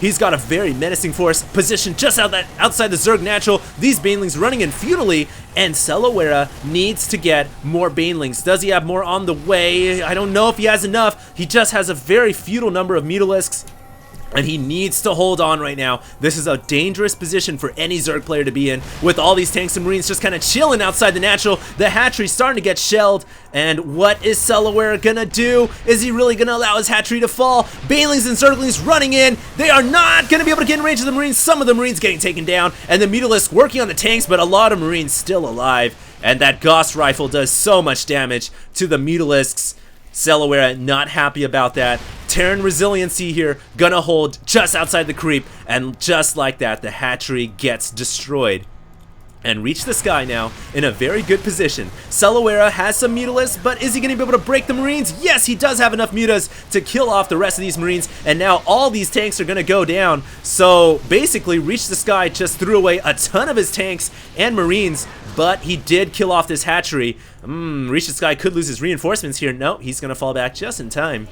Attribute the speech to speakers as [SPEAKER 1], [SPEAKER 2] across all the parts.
[SPEAKER 1] He's got a very menacing force positioned just outside the Zerg natural. These banelings running in futilely, and CellaWerra needs to get more banelings. Does he have more on the way? I don't know if he has enough. He just has a very futile number of mutalisks, and he needs to hold on right now. This is a dangerous position for any Zerg player to be in, with all these tanks and marines just kind of chilling outside the natural. The hatchery's starting to get shelled, and what is CellaWerra gonna do? Is he really gonna allow his hatchery to fall? Banelings and Zerglings running in. They are not gonna be able to get in range of the marines. Some of the marines getting taken down, and the mutalisks working on the tanks, but a lot of marines still alive. And that Gauss rifle does so much damage to the mutalisks. CellaWerra not happy about that. Terran resiliency here, gonna hold just outside the creep, and just like that, the hatchery gets destroyed. And ReachtheSky now in a very good position. CellaWerra has some mutalisks, but is he gonna be able to break the marines? Yes, he does have enough mutas to kill off the rest of these marines, and now all these tanks are gonna go down. So basically, ReachtheSky just threw away a ton of his tanks and marines, but he did kill off this hatchery. ReachtheSky could lose his reinforcements here. No, he's gonna fall back just in time.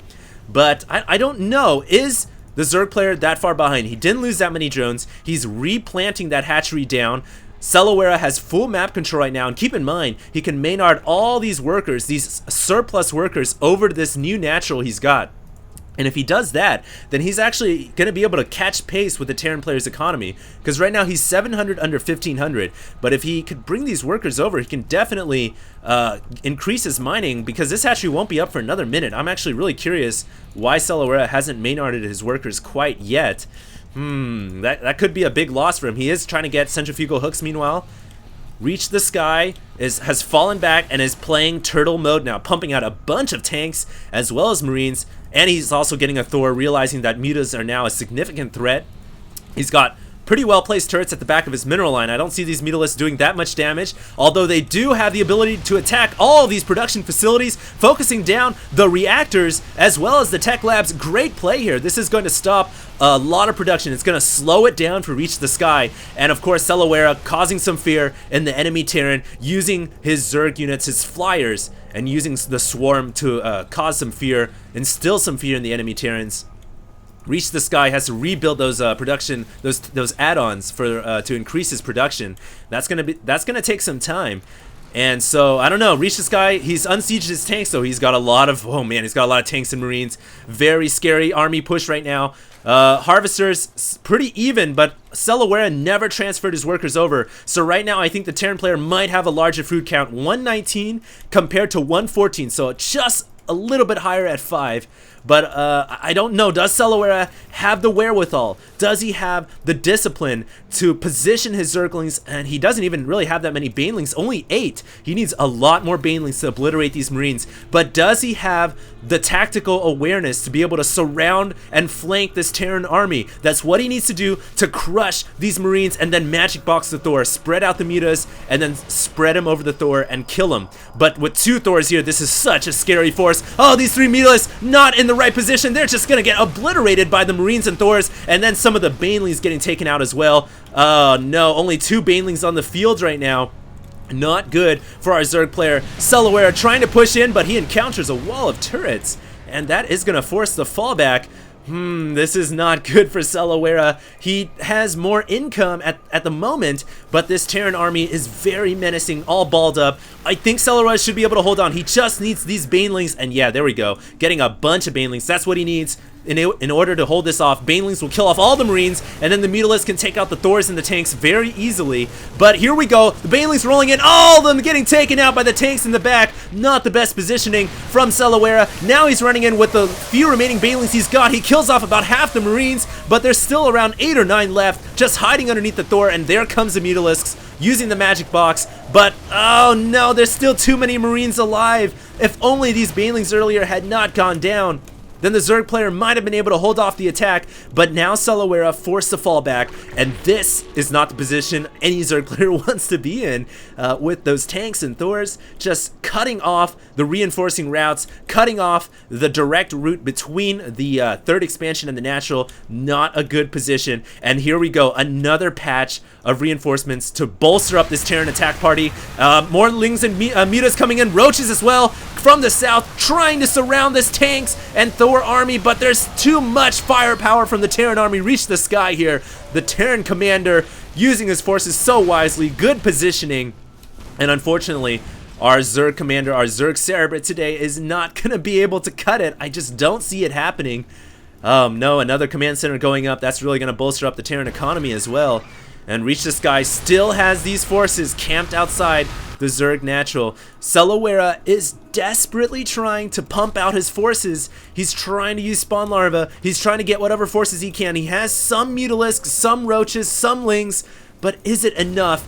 [SPEAKER 1] But I don't know, is the Zerg player that far behind? He didn't lose that many drones. He's replanting that hatchery down. CellaWerra has full map control right now, and keep in mind, he can Maynard all these workers, these surplus workers, over to this new natural he's got. And if he does that, then he's actually going to be able to catch pace with the Terran player's economy, because right now he's 700 under 1500. But if he could bring these workers over, he can definitely increase his mining, because this hatchery won't be up for another minute. I'm actually really curious why CellaWerra hasn't Maynarded his workers quite yet. That could be a big loss for him. He is trying to get centrifugal hooks meanwhile. ReachtheSky has fallen back and is playing turtle mode now, pumping out a bunch of tanks as well as marines, and he's also getting a Thor, realizing that mutas are now a significant threat. He's got pretty well placed turrets at the back of his mineral line. I don't see these mutalisks doing that much damage, although they do have the ability to attack all of these production facilities, focusing down the reactors as well as the tech labs. Great play here. This is going to stop a lot of production. It's going to slow it down for ReachtheSky, and of course CellaWerra causing some fear in the enemy Terran, using his Zerg units, his flyers, and using the swarm to cause some fear, instill some fear in the enemy Terrans. ReachtheSky has to rebuild those production, those add-ons for to increase his production. That's gonna take some time. And so I don't know, ReachtheSky, he's unsieged his tanks, so he's got a lot of, oh man, he's got a lot of tanks and marines. Very scary army push right now. Harvesters pretty even, but CellaWerra never transferred his workers over. So right now I think the Terran player might have a larger food count, 119 compared to 114, so just a little bit higher at 5. But I don't know, does CellaWerra have the wherewithal? Does he have the discipline to position his Zerglings? And he doesn't even really have that many Banelings, only 8. He needs a lot more Banelings to obliterate these Marines. But does he have the tactical awareness to be able to surround and flank this Terran army? That's what he needs to do to crush these Marines, and then magic box the Thor, spread out the mutas, and then spread him over the Thor and kill him. But with 2 Thors here, this is such a scary force. Oh, these 3 mutalisks not in the right position. They're just gonna get obliterated by the Marines and Thors, and then some of the Banelings getting taken out as well. Oh no, only 2 Banelings on the field right now. Not good for our Zerg player. CellaWerra trying to push in, but he encounters a wall of turrets, and that is gonna force the fallback. This is not good for CellaWerra. He has more income at the moment, but this Terran army is very menacing, all balled up. I think CellaWerra should be able to hold on. He just needs these Banelings, and yeah, there we go. Getting a bunch of Banelings, that's what he needs. In order to hold this off, Banelings will kill off all the Marines, and then the Mutalisks can take out the Thors and the tanks very easily. But here we go, the Banelings rolling in, all of them getting taken out by the tanks in the back. Not the best positioning from CellaWerra. Now he's running in with the few remaining Banelings he's got. He kills off about half the Marines, but there's still around 8 or 9 left, just hiding underneath the Thor, and there comes the Mutalisks using the magic box. But oh no, there's still too many Marines alive. If only these Banelings earlier had not gone down, then the Zerg player might have been able to hold off the attack, but now CellaWerra forced the fallback, and this is not the position any Zerg player wants to be in, with those tanks and Thors just cutting off the reinforcing routes, cutting off the direct route between the 3rd expansion and the natural. Not a good position, and here we go, another patch of reinforcements to bolster up this Terran attack party. More Lings and Mutas coming in, Roaches as well. from the south trying to surround this tanks and Thor army, but there's too much firepower from the Terran army. ReachtheSky here, the Terran commander, using his forces so wisely, good positioning, and unfortunately, our Zerg commander, our Zerg Cerebrit today is not going to be able to cut it. I just don't see it happening. No, another command center going up. That's really going to bolster up the Terran economy as well. And ReachtheSky still has these forces camped outside the Zerg Natural. CellaWerra is desperately trying to pump out his forces. He's trying to use spawn larvae. He's trying to get whatever forces he can. He has some mutalisks, some roaches, some lings, but is it enough?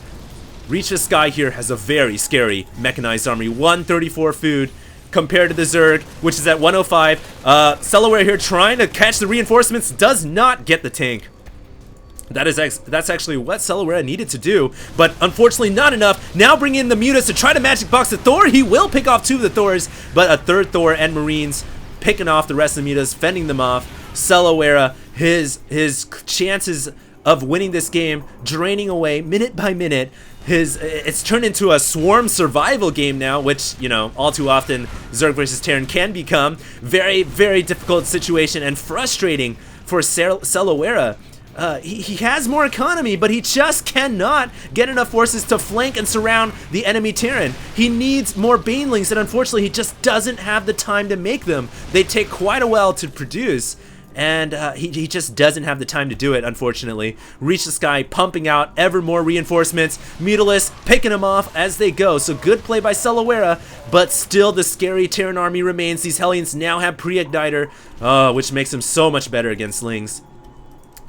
[SPEAKER 1] ReachtheSky here has a very scary mechanized army. 134 food compared to the Zerg, which is at 105. CellaWerra here trying to catch the reinforcements, does not get the tank. That's actually what CellaWerra needed to do, but unfortunately not enough. Now bring in the mutas to try to magic box the Thor. He will pick off 2 of the Thors, but a 3rd Thor and Marines picking off the rest of the mutas, fending them off. CellaWerra, his chances of winning this game draining away minute by minute. It's turned into a swarm survival game now, which, you know, all too often Zerg versus Terran can become. Very, very difficult situation and frustrating for CellaWerra. He has more economy, but he just cannot get enough forces to flank and surround the enemy Terran. He needs more Banelings, and unfortunately he just doesn't have the time to make them. They take quite a while to produce, and he just doesn't have the time to do it, unfortunately. ReachtheSky pumping out ever more reinforcements, Mutalisks picking them off as they go. So good play by CellaWerra, but still the scary Terran army remains. These Hellions now have pre-igniter, which makes them so much better against Lings.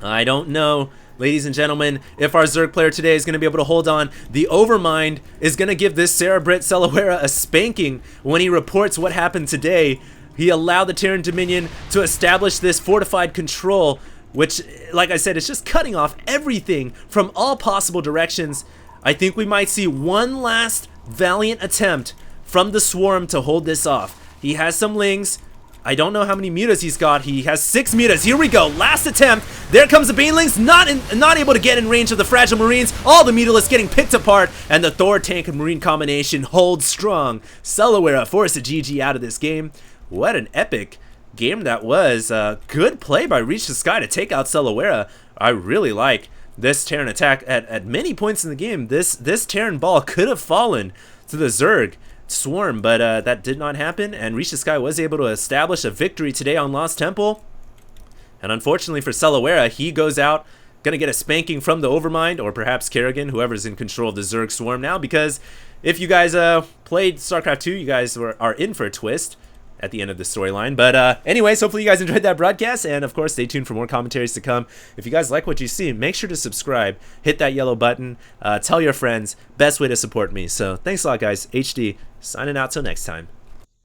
[SPEAKER 1] I don't know, ladies and gentlemen, if our Zerg player today is going to be able to hold on. The Overmind is going to give this Cerebrit CellaWerra a spanking when he reports what happened today. He allowed the Terran Dominion to establish this fortified control, which, like I said, is just cutting off everything from all possible directions. I think we might see one last valiant attempt from the Swarm to hold this off. He has some Lings. I don't know how many mutas he's got. He has 6 mutas. Here we go. Last attempt. There comes the Banelings. Not able to get in range of the fragile Marines. All the mutalisks getting picked apart. And the Thor tank and Marine combination holds strong. CellaWerra forced a GG out of this game. What an epic game that was. Good play by ReachtheSky to take out CellaWerra. I really like this Terran attack. At many points in the game, this Terran ball could have fallen to the Zerg Swarm, but that did not happen, and ReachtheSky was able to establish a victory today on Lost Temple. And unfortunately for CellaWerra, he goes out gonna get a spanking from the Overmind, or perhaps Kerrigan, whoever's in control of the Zerg Swarm now, because if you guys played Starcraft 2, you guys are in for a twist at the end of the storyline. But anyways, hopefully you guys enjoyed that broadcast, and of course stay tuned for more commentaries to come. If you guys like what you see, make sure to subscribe, hit that yellow button, tell your friends. Best way to support me. So thanks a lot, guys. HD signing out till next time.